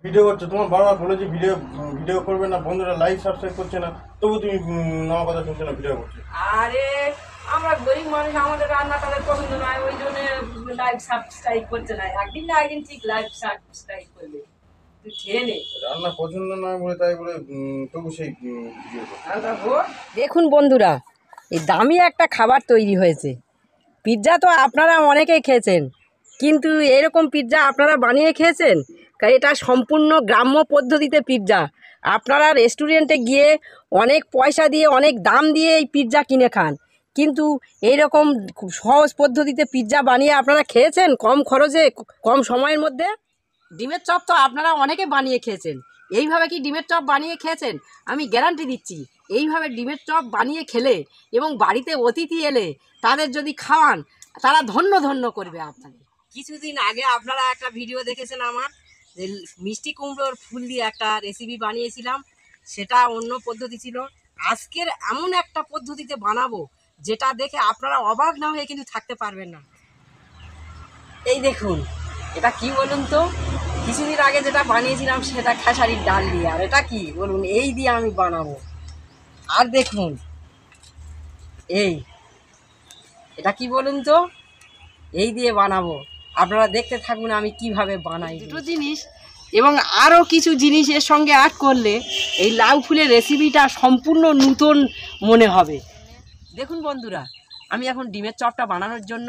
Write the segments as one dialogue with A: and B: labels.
A: Video করছো, তোমার বারবার বলেছি ভিডিও ভিডিও করবে না, বন্ধুরা লাইক সাবস্ক্রাইব করছে না, তবু তুমি আমার কথা শুনছো না, ভিডিও করছো।
B: আরে আমরা গরিব মানুষ, আমাদের রান্না তাদের পছন্দ নয়, ওই জন্য লাইভ সাবস্ক্রাইব করছে না। একদিন না একদিন ঠিক লাইভ সাবস্ক্রাইব করবে, তুই খেয়ে নে।
A: রান্না পছন্দ নয় বলে তাই বলে তবু সেই ভিডিও করছো।
B: দেখুন বন্ধুরা, এই দামি একটা খাবার তৈরি হয়েছে। পিৎজা তো আপনারা অনেকেই খেয়েছেন, কিন্তু এরকম পিৎজা আপনারা বানিয়ে খেয়েছেন? কারণ এটা সম্পূর্ণ গ্রাম্য পদ্ধতিতে পিৎজা। আপনারা রেস্টুরেন্টে গিয়ে অনেক পয়সা দিয়ে, অনেক দাম দিয়ে এই পিৎজা কিনে খান, কিন্তু এইরকম খুব সহজ পদ্ধতিতে পিৎজা বানিয়ে আপনারা খেয়েছেন কম খরচে, কম সময়ের মধ্যে? ডিমের চপ তো আপনারা অনেকে বানিয়ে খেয়েছেন। এইভাবে কি ডিমের চপ বানিয়ে খেয়েছেন? আমি গ্যারান্টি দিচ্ছি, এইভাবে ডিমের চপ বানিয়ে খেলে এবং বাড়িতে অতিথি এলে তাদের যদি খাওয়ান, তারা ধন্য ধন্য করবে আপনাকে। কিছুদিন আগে আপনারা একটা ভিডিও দেখেছেন আমার, যে মিষ্টি কুমড়োর ফুল দিয়ে একটা রেসিপি বানিয়েছিলাম, সেটা অন্য পদ্ধতি ছিল। আজকের এমন একটা পদ্ধতিতে বানাবো যেটা দেখে আপনারা অবাক না হয়ে কিন্তু থাকতে পারবেন না। এই দেখুন, এটা কি বলুন তো? কিছুদিন আগে যেটা বানিয়েছিলাম সেটা খেসারির ডাল দিয়ে, আর এটা কি বলুন, এই দিয়ে আমি বানাবো। আর দেখুন, এটা কি বলুন তো? এই দিয়ে বানাবো। আপনারা দেখতে থাকুন আমি কিভাবে বানাই। দুটো জিনিস এবং আরও কিছু জিনিস এর সঙ্গে অ্যাড করলে এই লাউ ফুলের রেসিপিটা সম্পূর্ণ নতুন মনে হবে। দেখুন বন্ধুরা, আমি এখন ডিমের চপটা বানানোর জন্য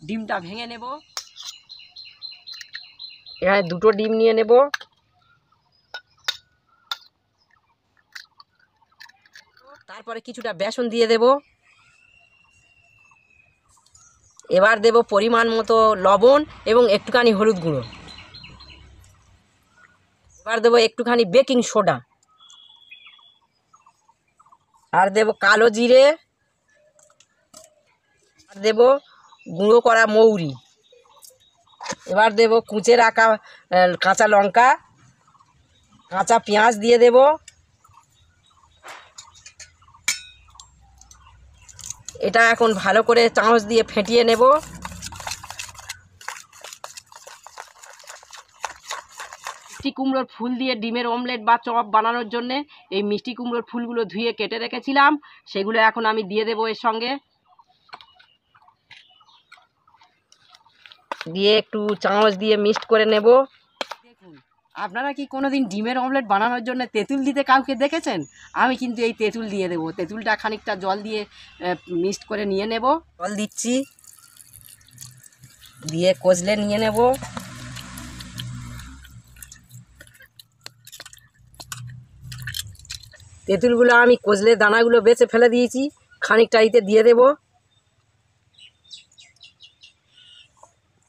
B: ডিমটা ভেঙে নেব। এখানে দুটো ডিম নিয়ে নেব। তারপরে কিছুটা বেসন দিয়ে দেব। এবার দেব পরিমাণ মতো লবণ এবং একটুখানি হলুদ গুঁড়ো। এবার দেবো একটুখানি বেকিং সোডা, আর দেব কালো জিরে, আর দেব গুঁড়ো করা মৌরি। এবার দেব কুচে রাখা কাঁচা লঙ্কা, কাঁচা পেঁয়াজ দিয়ে দেব। এটা এখন ভালো করে চামচ দিয়ে ফেটিয়ে নেব। মিষ্টি কুমড়োর ফুল দিয়ে ডিমের অমলেট বা চপ বানানোর জন্যে এই মিষ্টি কুমড়োর ফুলগুলো ধুয়ে কেটে রেখেছিলাম, সেগুলো এখন আমি দিয়ে দেবো এর সঙ্গে। দিয়ে একটু চামচ দিয়ে মিক্সড করে নেব। দেখুন, আপনারা কি কোনোদিন ডিমের অমলেট বানানোর জন্য তেঁতুল দিতে কাউকে দেখেছেন? আমি কিন্তু এই তেঁতুল দিয়ে দেবো। তেঁতুলটা খানিকটা জল দিয়ে মিক্সড করে নিয়ে নেব। জল দিচ্ছি, দিয়ে কচলে নিয়ে নেব। তেঁতুলগুলো আমি কচলে দানাগুলো বেছে ফেলে দিয়েছি, খানিকটা এতে দিয়ে দেব।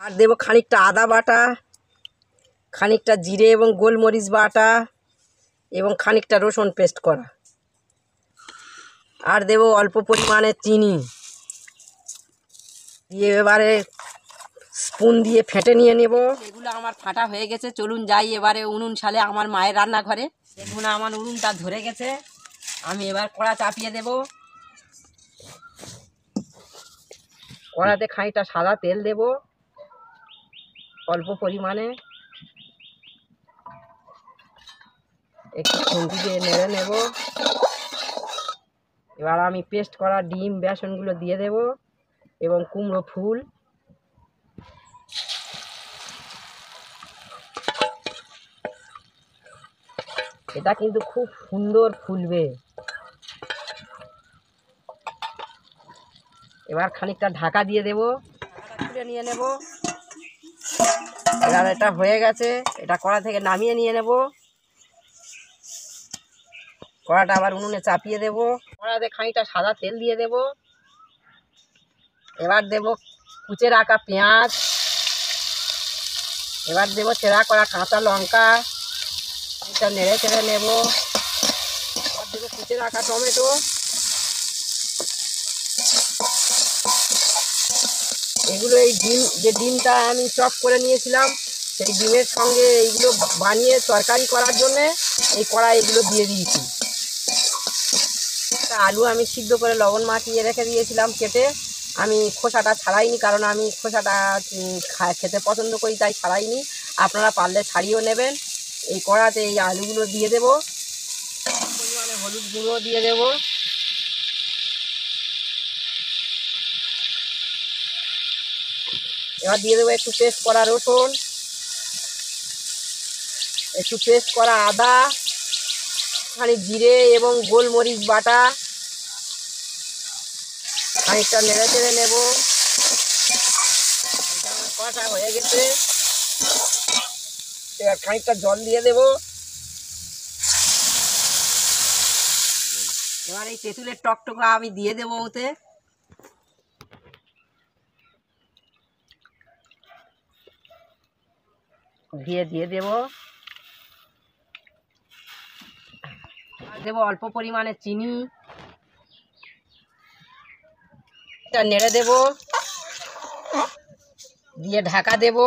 B: আর দেব খানিকটা আদা বাটা, খানিকটা জিরে এবং গোলমরিচ বাটা এবং খানিকটা রসুন পেস্ট করা। আর দেব অল্প পরিমাণে চিনি দিয়ে এবারে স্পুন দিয়ে ফেটে নিয়ে নেব। এগুলো আমার ফাটা হয়ে গেছে, চলুন যাই এবারে উনুন শালে, আমার মায়ের রান্নাঘরে। দেখুন আমার উনুনটা ধরে গেছে, আমি এবার কড়া চাপিয়ে দেব। কড়াতে খানিকটা সাদা তেল দেব অল্প পরিমাণে, একটু খুন্তি দিয়ে নেড়ে নেব। এবার আমি পেস্ট করা ডিম বেসনগুলো দিয়ে দেব এবং কুমড়ো ফুল। এটা কিন্তু খুব সুন্দর ফুলবে। এবার খানিকটা ঢাকা দিয়ে দেব, খুলে নিয়ে নেব। এবার এটা হয়ে গেছে, এটা কড়া থেকে নামিয়ে নিয়ে নেব। কড়াটা আবার উনুনে চাপিয়ে দেব। কড়াতে খানিকটা সাদা তেল দিয়ে দেব। এবার দেব কুচে রাখা পেঁয়াজ, এবার দেব চেরা করা কাঁচা লঙ্কা, এটা নেড়ে চেড়ে নেব। এবার দেব কুচে রাখা টমেটো, এগুলো এই ডিমটা আমি চপ করে নিয়েছিলাম, সেই ডিমের সঙ্গে এইগুলো বানিয়ে তরকারি করার জন্যে এই কড়াই এগুলো দিয়ে দিয়েছি। আলু আমি সিদ্ধ করে লবণ মাখিয়ে রেখে দিয়েছিলাম কেটে, আমি খোসাটা ছাড়াইনি, কারণ আমি খোসাটা খেতে পছন্দ করি তাই ছাড়াইনি। আপনারা পারলে ছাড়িয়েও নেবেন। এই কড়াতে এই আলুগুলো দিয়ে দেবো, পরিমাণে হলুদ গুঁড়ো দিয়ে দেবো, এবার দিয়ে দেবো একটু পেস্ট করা রসুন, একটু পেস্ট করা আদা, খানিক জিরে এবং গোলমরিচ বাটা, খানিকটা নেড়ে চেড়ে নেব। কষা হয়ে গেছে, এবার খানিকটা জল দিয়ে দেব। এবার এই তেঁতুলের টকটকা আমি দিয়ে দেবো ওতে। দিয়ে দেবো অল্প পরিমাণে চিনি, এটা নেড়ে দেব, দিয়ে ঢাকা দেব।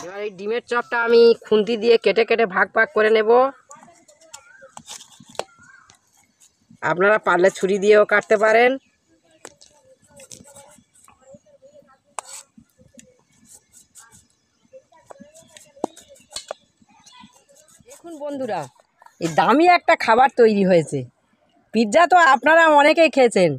B: এবার এই ডিমের চপটা আমি খুন্তি দিয়ে কেটে কেটে ভাগ ভাগ করে নেব। আপনারা পারলে ছুরি দিয়েও কাটতে পারেন। দেখুন বন্ধুরা, এই দামি একটা খাবার তৈরি হয়েছে। পিৎজা তো আপনারা অনেকেই খেয়েছেন,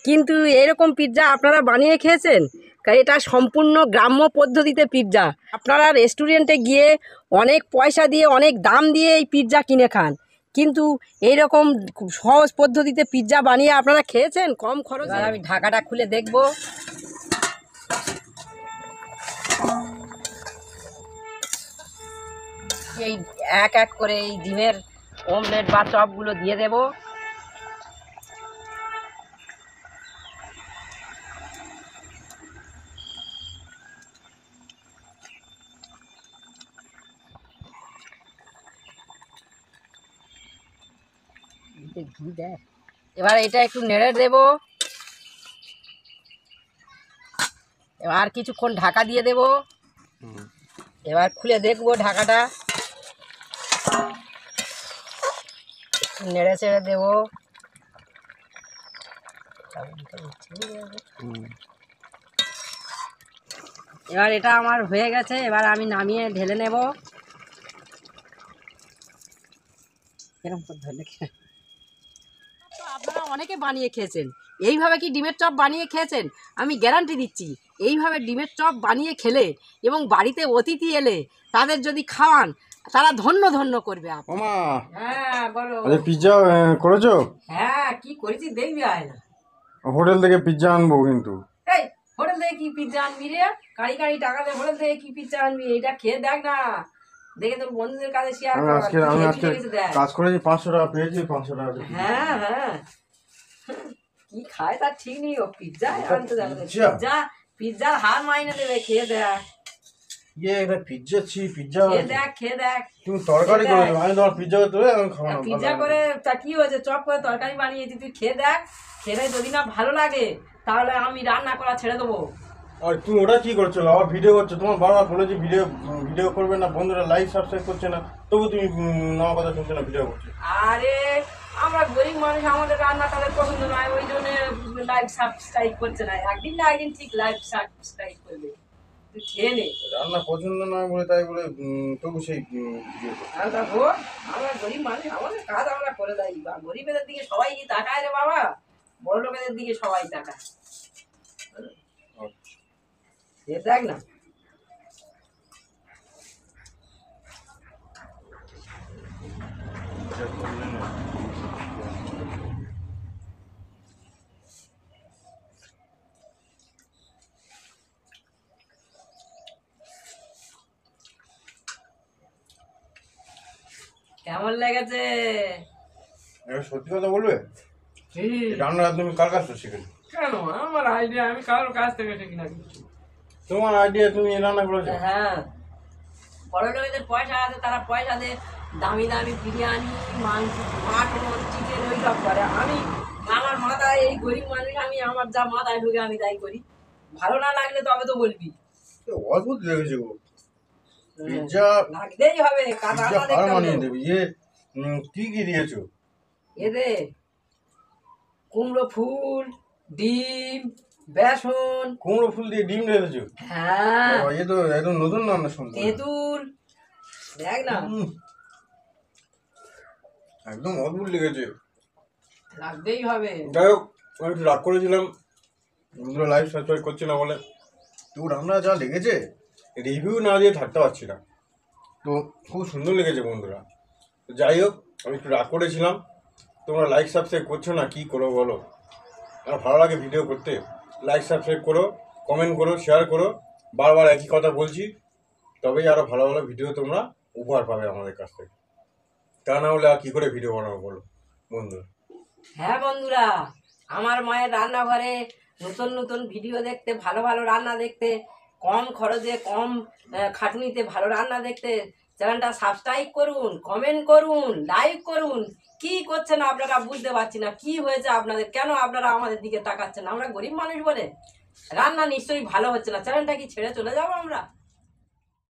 B: কিন্তু এরকম পিৎজা আপনারা বানিয়ে খেয়েছেন? কারণ এটা সম্পূর্ণ গ্রাম্য পদ্ধতিতে পিৎজা। আপনারা রেস্টুরেন্টে গিয়ে অনেক পয়সা দিয়ে, অনেক দাম দিয়ে এই পিৎজা কিনে খান, কিন্তু এইরকম সহজ পদ্ধতিতে পিৎজা বানিয়ে আপনারা খেয়েছেন কম খরচে? আমি ঢাকাটা খুলে দেখব। এই এক এক করে এই ডিমের অমলেট বা চপগুলো দিয়ে দেব। এবার এটা একটু নেড়ে দেব, এবার কিছুক্ষণ ঢাকা দিয়ে দেব। এবার খুলে দেখব ঢাকাটা, নেড়ে চেড়ে দেব। এবার এটা আমার হয়ে গেছে, এবার আমি নামিয়ে ঢেলে নেব। তো আপনারা অনেকে বানিয়ে খেয়েছেন, এইভাবে কি ডিমের চপ বানিয়ে খেয়েছেন? আমি গ্যারান্টি দিচ্ছি, এইভাবে ডিমের চপ বানিয়ে খেলে এবং বাড়িতে অতিথি এলে তাদের যদি খাওয়ান, তারা ধন্য ধন্য করবে।
A: মামা,
B: হ্যাঁ বলো।
A: পিৎজা করেছো?
B: হ্যাঁ, কি করেছি দেখবি আয় না।
A: হোটেল থেকে পিৎজা আনবো কিন্তু।
B: এই হোটেল থেকে কি পিৎজা আনবি রে? কারি কারি টাকা দিয়ে হোটেল থেকে কি পিৎজা আনবি? এটা খেয়ে দেখ না, দেখে তোর বন্ধুদের কাছে শেয়ার কর।
A: আমি আজকে কাজ করেছি, 500 টাকা পেয়েছি, 500 টাকা।
B: হ্যাঁ হ্যাঁ, কি খায় তার ঠিক নেই। ও পিৎজা আনতে যাবে, পিৎজা পিৎজার হার মাইনে দেবে। খেয়ে দেখ,
A: এটা পিৎজা পিৎজা
B: খেয়ে দেখ।
A: তুমি তরকারি করে দেবে, আমি তোমার পিৎজা করে আমি খাবো।
B: পিৎজা করে তা কি হয়েছে, চপ করে তরকারি বানিয়েছি, তুই খেয়ে দেখ। খেলে যদি না ভালো লাগে তাহলে আমি রান্না করা ছেড়ে দেবো।
A: আর তুমি ওটা কি করছো, আবার ভিডিও করছো? তোমার বারবার বলেছি ভিডিও করবে না, বন্ধুরা লাইক সাবস্ক্রাইব করছে না, তবু তুমি আমার কথা শুনছো না, ভিডিও করছো।
B: আরে আমরা গরিব মানুষ, আমাদের রান্না তাদের পছন্দ নয়, ওই জন্য লাইক সাবস্ক্রাইব করছে না। একদিন না একদিন ঠিক লাইক সাবস্ক্রাইব করবে। তুই খেয়ে নে।
A: রান্না পছন্দ নয় বলে, তাই বলে তবু সেই ভিডিও করছো।
B: আমরা গরিব মানুষ, আমাদের কাজ আমরা করে দেয়। গরিবেদের দিকে সবাই কি তাকায় রে বাবা? বড় লোকেদের দিকে সবাই তাকায়। দেখ না, কেমন লেগেছে?
A: সত্যি কথা বলবে, রান্না তুমি কার কাছ থেকে শিখেছো?
B: কেন আমার আইডিয়া, আমি কারোর কাছ থেকে শিখি না।
A: তোমার আইডিয়া, তুমি রান্না করেছো?
B: হ্যাঁ, বড় লোকেদের পয়সা আছে, তারা পয়সা দিয়ে দামি দামি বিরিয়ানি, মাংস, মাটন, চিকেন ওইসব করে। আমি আমার মাথায়, এই গরিব মানুষ, আমি আমার যা মাথায় ঢুকে আমি তাই করি। ভালো না লাগলে তবে তো বলবি।
A: অদ্ভুত লেগেছে গো, পিৎজা
B: লাগতেই হবে, কাদা
A: মানিয়ে দেবে। কি কি দিয়েছো
B: এতে? কুমড়ো ফুল, ডিম, বেসন।
A: কুমড়ো ফুল দিয়ে ডিম রেখেছো?
B: হ্যাঁ,
A: বাবা, এ তো একদম নতুন রান্না শুনতে হবে।
B: তেঁতুল, দেখ না,
A: একদম অদ্ভুত লেগেছে।
B: লাগতেই হবে।
A: যাই হোক, আমি একটু রাগ করেছিলাম, বন্ধুরা লাইভ সাবস্ক্রাইব করছে না বলে। তো রান্না যা লেগেছে, রিভিউ না দিয়ে থাকতে পারছি না। তো খুব সুন্দর লেগেছে বন্ধুরা। তো যাই হোক, আমি একটু রাগ করেছিলাম, তোমরা লাইক সাবস্ক্রাইব করছো না, কী করো বলো? আমার ভালো লাগে ভিডিও করতে, লাইক সাবস্ক্রাইব করো, কমেন্ট করো, শেয়ার করো। বারবার একই কথা বলছি, তবেই আরও ভালো ভালো ভিডিও তোমরা উপহার পাবে আমাদের কাছ থেকে। তা না হলে আর কী করে ভিডিও বানাবো বলো বন্ধুরা?
B: হ্যাঁ বন্ধুরা, আমার মায়ের রান্নাঘরে নতুন নতুন ভিডিও দেখতে, ভালো ভালো রান্না দেখতে, কম খরচে কম খাটুনিতে ভালো রান্না দেখতে চ্যানেলটা সাবস্ক্রাইব করুন, কমেন্ট করুন, লাইক করুন। কি করছেন আপনারা বুঝতে পারছি না, কি হয়েছে আপনাদের, কেন আপনারা আমাদের দিকে তাকাচ্ছেন? আমরা গরিব মানুষ বলে রান্না নিশ্চয়ই ভালো হচ্ছে না, চ্যানেলটা কি ছেড়ে চলে যাবো আমরা?